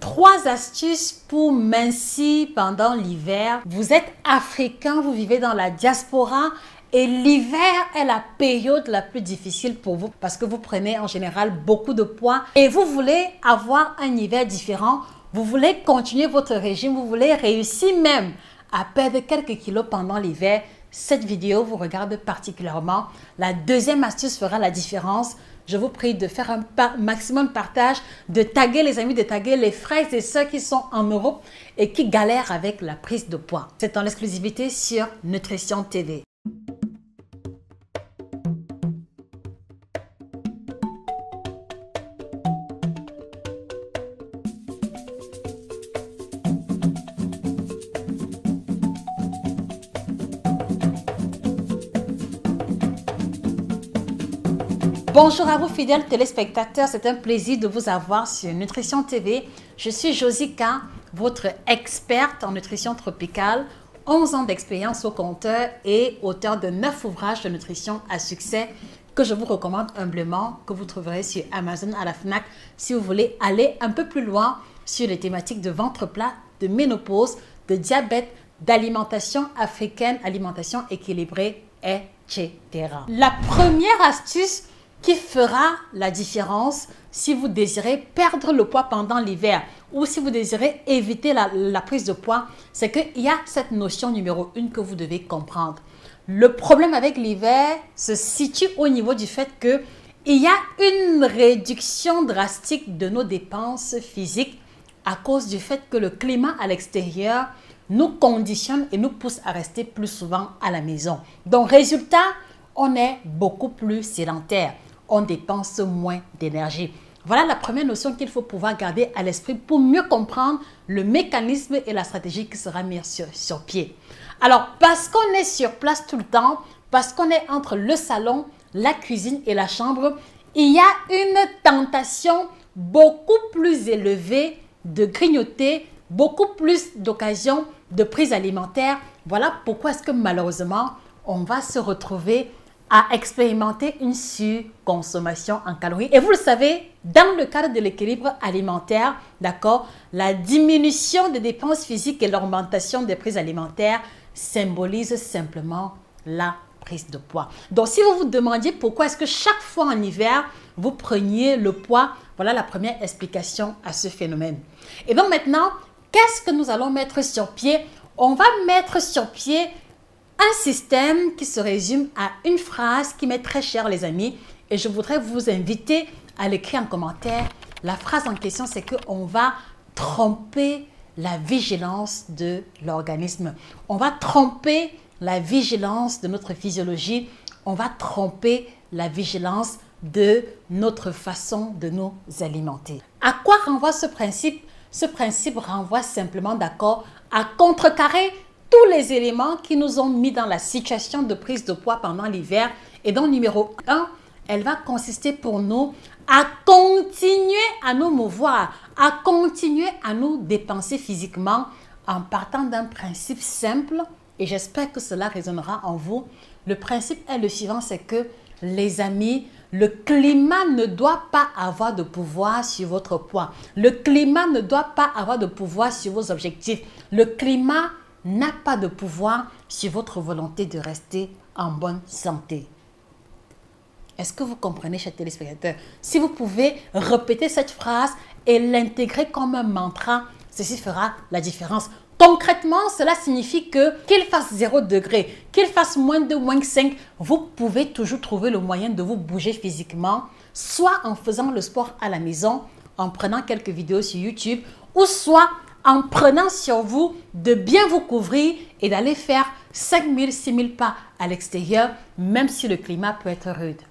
3 astuces pour mincir pendant l'hiver. Vous êtes africain, vous vivez dans la diaspora et l'hiver est la période la plus difficile pour vous parce que vous prenez en général beaucoup de poids et vous voulez avoir un hiver différent. Vous voulez continuer votre régime, vous voulez réussir même à perdre quelques kilos pendant l'hiver. Cette vidéo vous regarde particulièrement. La deuxième astuce fera la différence. Je vous prie de faire un maximum de partage, de taguer les amis, de taguer les frères et sœurs qui sont en Europe et qui galèrent avec la prise de poids. C'est en exclusivité sur Nutrition TV. Bonjour à vous fidèles téléspectateurs, c'est un plaisir de vous avoir sur Nutrition TV. Je suis Josica, votre experte en nutrition tropicale, 11 ans d'expérience au compteur et auteur de 9 ouvrages de nutrition à succès que je vous recommande humblement, que vous trouverez sur Amazon, à la FNAC, si vous voulez aller un peu plus loin sur les thématiques de ventre plat, de ménopause, de diabète, d'alimentation africaine, alimentation équilibrée, etc. La première astuce qui fera la différence si vous désirez perdre le poids pendant l'hiver ou si vous désirez éviter la prise de poids, c'est qu'il y a cette notion numéro 1 que vous devez comprendre. Le problème avec l'hiver se situe au niveau du fait qu'il y a une réduction drastique de nos dépenses physiques à cause du fait que le climat à l'extérieur nous conditionne et nous pousse à rester plus souvent à la maison. Donc, résultat, on est beaucoup plus sédentaire. On dépense moins d'énergie. Voilà la première notion qu'il faut pouvoir garder à l'esprit pour mieux comprendre le mécanisme et la stratégie qui sera mise sur pied. Alors, parce qu'on est sur place tout le temps, parce qu'on est entre le salon, la cuisine et la chambre, il y a une tentation beaucoup plus élevée de grignoter, beaucoup plus d'occasions de prise alimentaire. Voilà pourquoi est-ce que malheureusement, on va se retrouver à expérimenter une surconsommation en calories. Et vous le savez, dans le cadre de l'équilibre alimentaire, d'accord, la diminution des dépenses physiques et l'augmentation des prises alimentaires symbolisent simplement la prise de poids. Donc, si vous vous demandiez pourquoi est-ce que chaque fois en hiver, vous preniez le poids, voilà la première explication à ce phénomène. Et donc maintenant, qu'est-ce que nous allons mettre sur pied? On va mettre sur pied un système qui se résume à une phrase qui m'est très chère, les amis, et je voudrais vous inviter à l'écrire en commentaire. La phrase en question, c'est qu'on va tromper la vigilance de l'organisme. On va tromper la vigilance de notre physiologie. On va tromper la vigilance de notre façon de nous alimenter. À quoi renvoie ce principe? Ce principe renvoie simplement, d'accord, à contrecarrer tous les éléments qui nous ont mis dans la situation de prise de poids pendant l'hiver. Et donc, numéro 1, elle va consister pour nous à continuer à nous mouvoir, à continuer à nous dépenser physiquement en partant d'un principe simple. Et j'espère que cela résonnera en vous. Le principe est le suivant, c'est que, les amis, le climat ne doit pas avoir de pouvoir sur votre poids. Le climat ne doit pas avoir de pouvoir sur vos objectifs. Le climat n'a pas de pouvoir sur votre volonté de rester en bonne santé. Est-ce que vous comprenez, chers téléspectateurs? Si vous pouvez répéter cette phrase et l'intégrer comme un mantra, ceci fera la différence. Concrètement, cela signifie que qu'il fasse 0 degré, qu'il fasse moins 2, moins 5, vous pouvez toujours trouver le moyen de vous bouger physiquement, soit en faisant le sport à la maison, en prenant quelques vidéos sur YouTube, ou soit en prenant sur vous de bien vous couvrir et d'aller faire 5000, 6000 pas à l'extérieur, même si le climat peut être rude.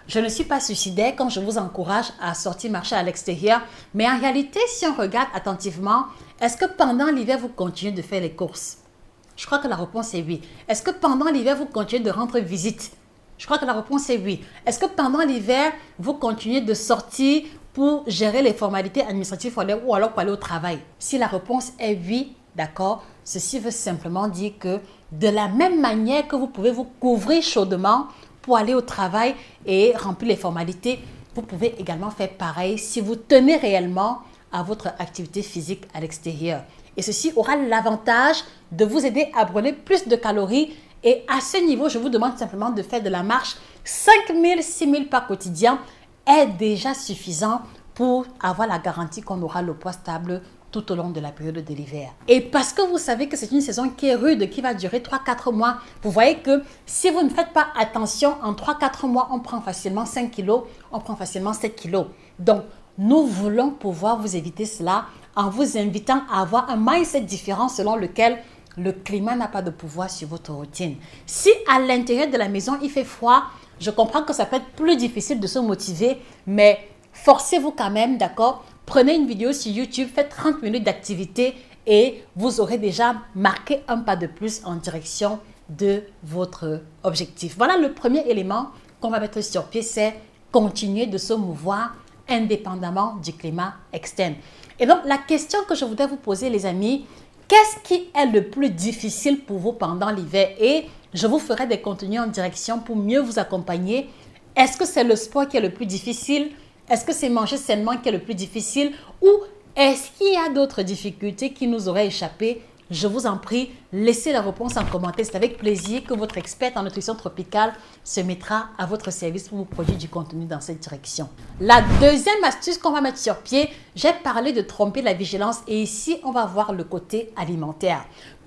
Je ne suis pas suicidaire quand je vous encourage à sortir marcher à l'extérieur, mais en réalité, si on regarde attentivement, est-ce que pendant l'hiver, vous continuez de faire les courses? Je crois que la réponse est oui. Est-ce que pendant l'hiver, vous continuez de rendre visite? Je crois que la réponse est oui. Est-ce que pendant l'hiver, vous continuez de sortir pour gérer les formalités administratives ou alors pour aller au travail? Si la réponse est oui, d'accord, ceci veut simplement dire que de la même manière que vous pouvez vous couvrir chaudement pour aller au travail et remplir les formalités, vous pouvez également faire pareil si vous tenez réellement à votre activité physique à l'extérieur. Et ceci aura l'avantage de vous aider à brûler plus de calories. Et à ce niveau, je vous demande simplement de faire de la marche. 5000, 6000 pas quotidien est déjà suffisant pour avoir la garantie qu'on aura le poids stable tout au long de la période de l'hiver. Et parce que vous savez que c'est une saison qui est rude, qui va durer 3-4 mois, vous voyez que si vous ne faites pas attention, en 3-4 mois, on prend facilement 5 kilos, on prend facilement 7 kilos. Donc, nous voulons pouvoir vous éviter cela en vous invitant à avoir un mindset différent selon lequel le climat n'a pas de pouvoir sur votre routine. Si à l'intérieur de la maison, il fait froid, je comprends que ça peut être plus difficile de se motiver, mais forcez-vous quand même, d'accord? Prenez une vidéo sur YouTube, faites 30 minutes d'activité et vous aurez déjà marqué un pas de plus en direction de votre objectif. Voilà le premier élément qu'on va mettre sur pied, c'est continuer de se mouvoir indépendamment du climat externe. Et donc, la question que je voudrais vous poser, les amis, qu'est-ce qui est le plus difficile pour vous pendant l'hiver? Et je vous ferai des contenus en direction pour mieux vous accompagner. Est-ce que c'est le sport qui est le plus difficile? Est-ce que c'est manger sainement qui est le plus difficile? Ou est-ce qu'il y a d'autres difficultés qui nous auraient échappé? Je vous en prie, laissez la réponse en commentaire. C'est avec plaisir que votre experte en nutrition tropicale se mettra à votre service pour vous produire du contenu dans cette direction. La deuxième astuce qu'on va mettre sur pied, j'ai parlé de tromper la vigilance et ici, on va voir le côté alimentaire.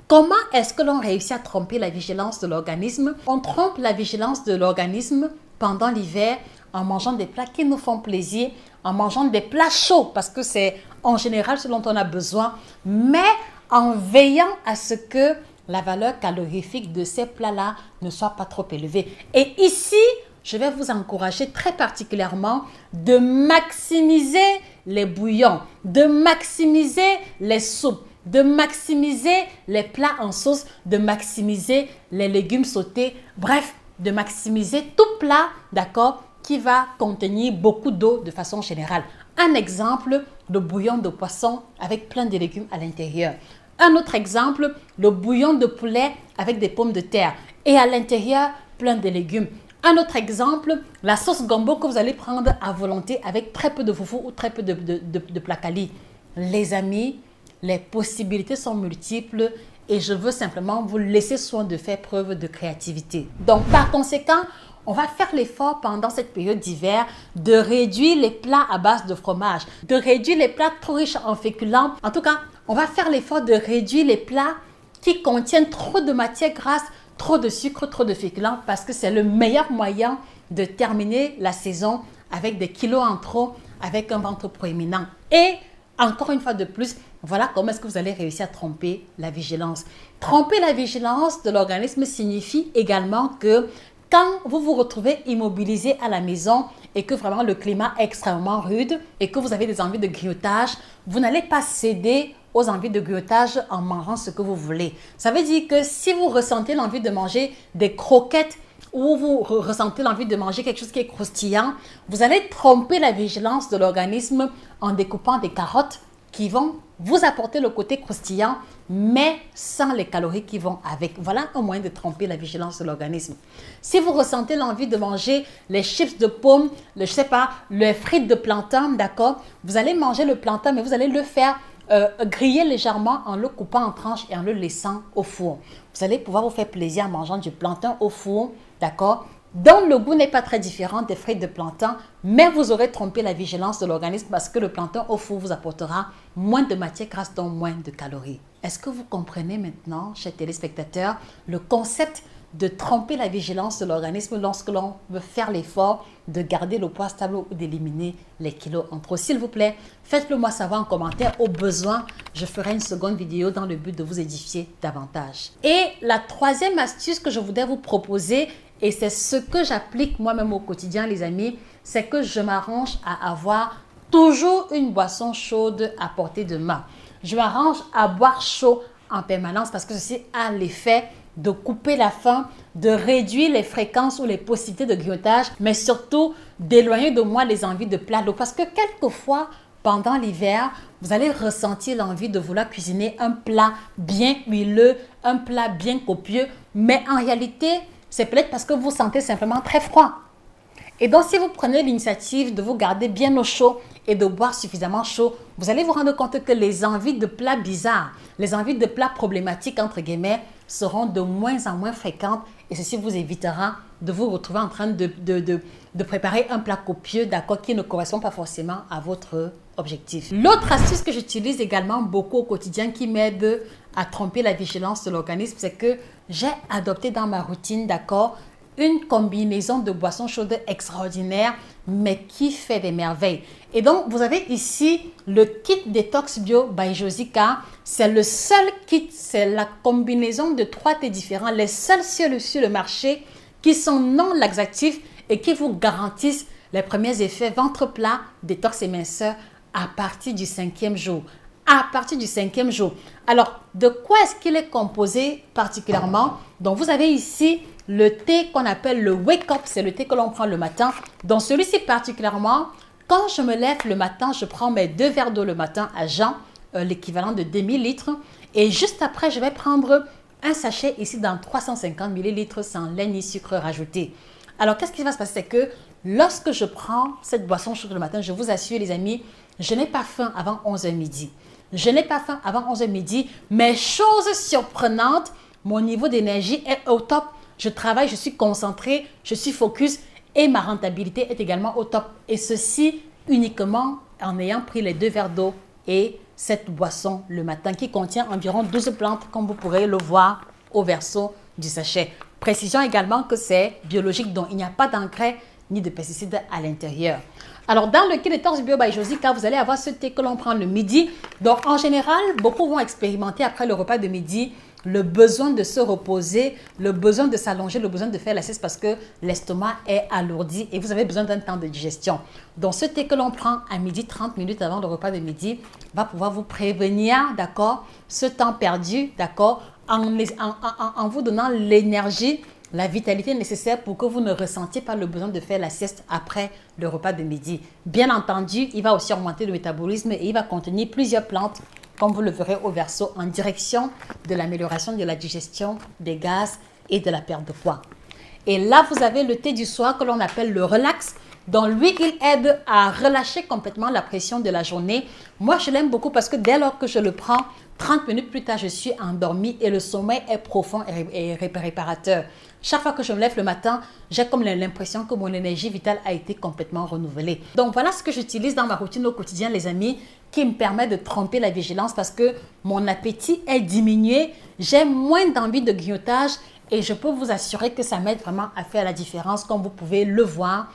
Comment est-ce que l'on réussit à tromper la vigilance de l'organisme? On trompe la vigilance de l'organisme pendant l'hiver en mangeant des plats qui nous font plaisir, en mangeant des plats chauds parce que c'est en général ce dont on a besoin, mais en veillant à ce que la valeur calorifique de ces plats-là ne soit pas trop élevée. Et ici, je vais vous encourager très particulièrement de maximiser les bouillons, de maximiser les soupes, de maximiser les plats en sauce, de maximiser les légumes sautés, bref, de maximiser tout plat, d'accord, qui va contenir beaucoup d'eau de façon générale. Un exemple, le bouillon de poisson avec plein de légumes à l'intérieur. Un autre exemple, le bouillon de poulet avec des pommes de terre et à l'intérieur, plein de légumes. Un autre exemple, la sauce gombo que vous allez prendre à volonté avec très peu de foufou ou très peu de placali. Les amis, les possibilités sont multiples et je veux simplement vous laisser soin de faire preuve de créativité. Donc, par conséquent, on va faire l'effort pendant cette période d'hiver de réduire les plats à base de fromage, de réduire les plats trop riches en féculents. En tout cas, on va faire l'effort de réduire les plats qui contiennent trop de matières grasses, trop de sucre, trop de féculents parce que c'est le meilleur moyen de terminer la saison avec des kilos en trop, avec un ventre proéminent. Et encore une fois de plus, voilà comment est-ce que vous allez réussir à tromper la vigilance. Tromper la vigilance de l'organisme signifie également que quand vous vous retrouvez immobilisé à la maison et que vraiment le climat est extrêmement rude et que vous avez des envies de grignotage, vous n'allez pas céder aux envies de grignotage en mangeant ce que vous voulez. Ça veut dire que si vous ressentez l'envie de manger des croquettes ou vous ressentez l'envie de manger quelque chose qui est croustillant, vous allez tromper la vigilance de l'organisme en découpant des carottes qui vont vous apporter le côté croustillant, mais sans les calories qui vont avec. Voilà un moyen de tromper la vigilance de l'organisme. Si vous ressentez l'envie de manger les chips de pommes, je sais pas, les frites de plantain, d'accord, vous allez manger le plantain, mais vous allez le faire griller légèrement en le coupant en tranches et en le laissant au four. Vous allez pouvoir vous faire plaisir en mangeant du plantain au four, d'accord, dont le goût n'est pas très différent des frites de plantain, mais vous aurez trompé la vigilance de l'organisme parce que le plantain au four vous apportera moins de matière grasse, donc moins de calories. Est-ce que vous comprenez maintenant, chers téléspectateurs, le concept de tromper la vigilance de l'organisme lorsque l'on veut faire l'effort de garder le poids stable ou d'éliminer les kilos en trop? S'il vous plaît, faites-le moi savoir en commentaire. Au besoin, je ferai une seconde vidéo dans le but de vous édifier davantage. Et la troisième astuce que je voudrais vous proposer, et c'est ce que j'applique moi-même au quotidien, les amis, c'est que je m'arrange à avoir toujours une boisson chaude à portée de main. Je m'arrange à boire chaud en permanence parce que ceci a l'effet de couper la faim, de réduire les fréquences ou les possibilités de grignotage, mais surtout d'éloigner de moi les envies de plat d'eau. Parce que quelquefois, pendant l'hiver, vous allez ressentir l'envie de vouloir cuisiner un plat bien huileux, un plat bien copieux, mais en réalité, c'est peut-être parce que vous sentez simplement très froid. Et donc, si vous prenez l'initiative de vous garder bien au chaud et de boire suffisamment chaud, vous allez vous rendre compte que les envies de plats bizarres, les envies de plats problématiques, entre guillemets, seront de moins en moins fréquentes et ceci vous évitera de vous retrouver en train de préparer un plat copieux, d'accord, qui ne correspond pas forcément à votre objectif. L'autre astuce que j'utilise également beaucoup au quotidien qui m'aide à tromper la vigilance de l'organisme, c'est que j'ai adopté dans ma routine, d'accord, une combinaison de boissons chaudes extraordinaire, mais qui fait des merveilles. Et donc, vous avez ici le kit Détox Bio by Josica. C'est le seul kit, c'est la combinaison de 3 thés différents, les seuls sur le marché qui sont non laxatifs et qui vous garantissent les premiers effets ventre plat, détox et minceur à partir du 5e jour. À partir du 5e jour. Alors, de quoi est-ce qu'il est composé particulièrement? Donc, vous avez ici le thé qu'on appelle le Wake Up, c'est le thé que l'on prend le matin. Dans celui-ci particulièrement, quand je me lève le matin, je prends mes 2 verres d'eau le matin à jeun, l'équivalent de demi-litre. Et juste après, je vais prendre un sachet ici dans 350 ml sans lait ni sucre rajouté. Alors, qu'est-ce qui va se passer? C'est que lorsque je prends cette boisson chaude le matin, je vous assure les amis, je n'ai pas faim avant 11h midi. Je n'ai pas faim avant 11h midi, mais chose surprenante, mon niveau d'énergie est au top. Je travaille, je suis concentré, je suis focus et ma rentabilité est également au top. Et ceci uniquement en ayant pris les 2 verres d'eau et cette boisson le matin qui contient environ 12 plantes comme vous pourrez le voir au verso du sachet. Précision également que c'est biologique, donc il n'y a pas d'engrais ni de pesticides à l'intérieur. Alors, dans le kit Détox Bio by Josica, vous allez avoir ce thé que l'on prend le midi. Donc, en général, beaucoup vont expérimenter après le repas de midi le besoin de se reposer, le besoin de s'allonger, le besoin de faire la sieste parce que l'estomac est alourdi et vous avez besoin d'un temps de digestion. Donc, ce thé que l'on prend à midi, 30 minutes avant le repas de midi, va pouvoir vous prévenir, d'accord, ce temps perdu, d'accord, en vous donnant l'énergie, la vitalité nécessaire pour que vous ne ressentiez pas le besoin de faire la sieste après le repas de midi. Bien entendu, il va aussi augmenter le métabolisme et il va contenir plusieurs plantes, comme vous le verrez au verso, en direction de l'amélioration de la digestion, des gaz et de la perte de poids. Et là, vous avez le thé du soir que l'on appelle le relax. Donc, lui, il aide à relâcher complètement la pression de la journée. Moi, je l'aime beaucoup parce que dès lors que je le prends, 30 minutes plus tard, je suis endormie et le sommeil est profond et réparateur. Chaque fois que je me lève le matin, j'ai comme l'impression que mon énergie vitale a été complètement renouvelée. Donc, voilà ce que j'utilise dans ma routine au quotidien, les amis, qui me permet de tromper la vigilance parce que mon appétit est diminué, j'ai moins d'envie de grignotage et je peux vous assurer que ça m'aide vraiment à faire la différence comme vous pouvez le voir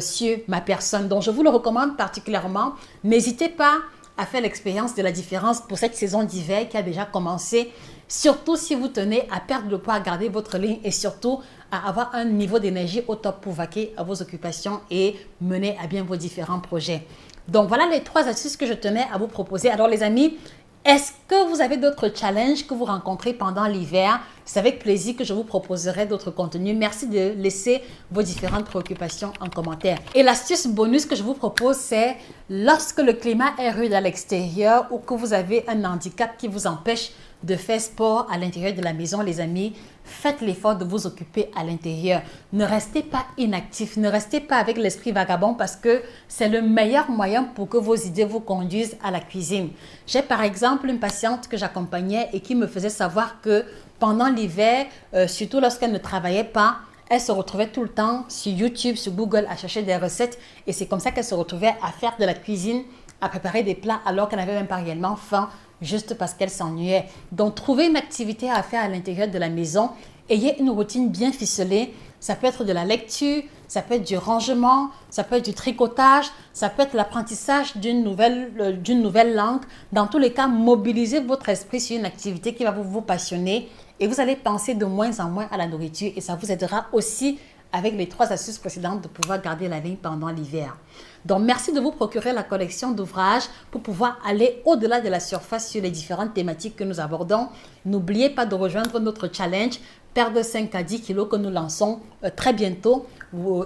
sur ma personne. Donc, je vous le recommande particulièrement. N'hésitez pas à faire l'expérience de la différence pour cette saison d'hiver qui a déjà commencé. Surtout si vous tenez à perdre le poids, à garder votre ligne et surtout à avoir un niveau d'énergie au top pour vaquer à vos occupations et mener à bien vos différents projets. Donc, voilà les 3 astuces que je tenais à vous proposer. Alors, les amis, est-ce que vous avez d'autres challenges que vous rencontrez pendant l'hiver? C'est avec plaisir que je vous proposerai d'autres contenus. Merci de laisser vos différentes préoccupations en commentaire. Et l'astuce bonus que je vous propose, c'est lorsque le climat est rude à l'extérieur ou que vous avez un handicap qui vous empêche de faire sport à l'intérieur de la maison, les amis, faites l'effort de vous occuper à l'intérieur. Ne restez pas inactif, ne restez pas avec l'esprit vagabond parce que c'est le meilleur moyen pour que vos idées vous conduisent à la cuisine. J'ai par exemple une patiente que j'accompagnais et qui me faisait savoir que pendant l'hiver, surtout lorsqu'elle ne travaillait pas, elle se retrouvait tout le temps sur YouTube, sur Google à chercher des recettes et c'est comme ça qu'elle se retrouvait à faire de la cuisine, à préparer des plats alors qu'elle n'avait même pas réellement faim, juste parce qu'elle s'ennuyait. Donc, trouvez une activité à faire à l'intérieur de la maison. Ayez une routine bien ficelée. Ça peut être de la lecture, ça peut être du rangement, ça peut être du tricotage, ça peut être l'apprentissage d'une nouvelle langue. Dans tous les cas, mobilisez votre esprit sur une activité qui va vous passionner et vous allez penser de moins en moins à la nourriture et ça vous aidera aussi avec les 3 astuces précédentes de pouvoir garder la ligne pendant l'hiver. Donc, merci de vous procurer la collection d'ouvrages pour pouvoir aller au-delà de la surface sur les différentes thématiques que nous abordons. N'oubliez pas de rejoindre notre challenge perdre 5 à 10 kilos que nous lançons très bientôt.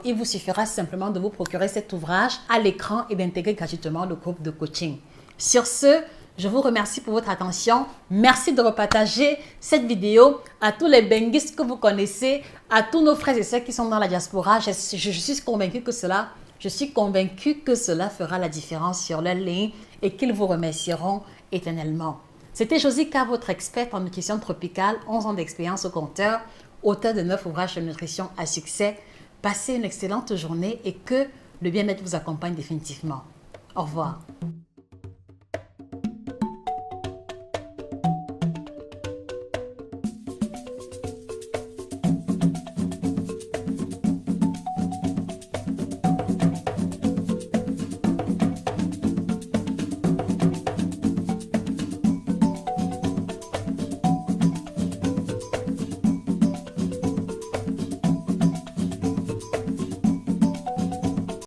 Il vous suffira simplement de vous procurer cet ouvrage à l'écran et d'intégrer gratuitement le groupe de coaching. Sur ce, Je vous remercie pour votre attention. Merci de repartager cette vidéo à tous les benguistes que vous connaissez, à tous nos frères et sœurs qui sont dans la diaspora. Je suis convaincue que cela fera la différence sur leur ligne et qu'ils vous remercieront éternellement. C'était Josika, votre experte en nutrition tropicale, 11 ans d'expérience au compteur, auteur de 9 ouvrages de nutrition à succès. Passez une excellente journée et que le bien-être vous accompagne définitivement. Au revoir.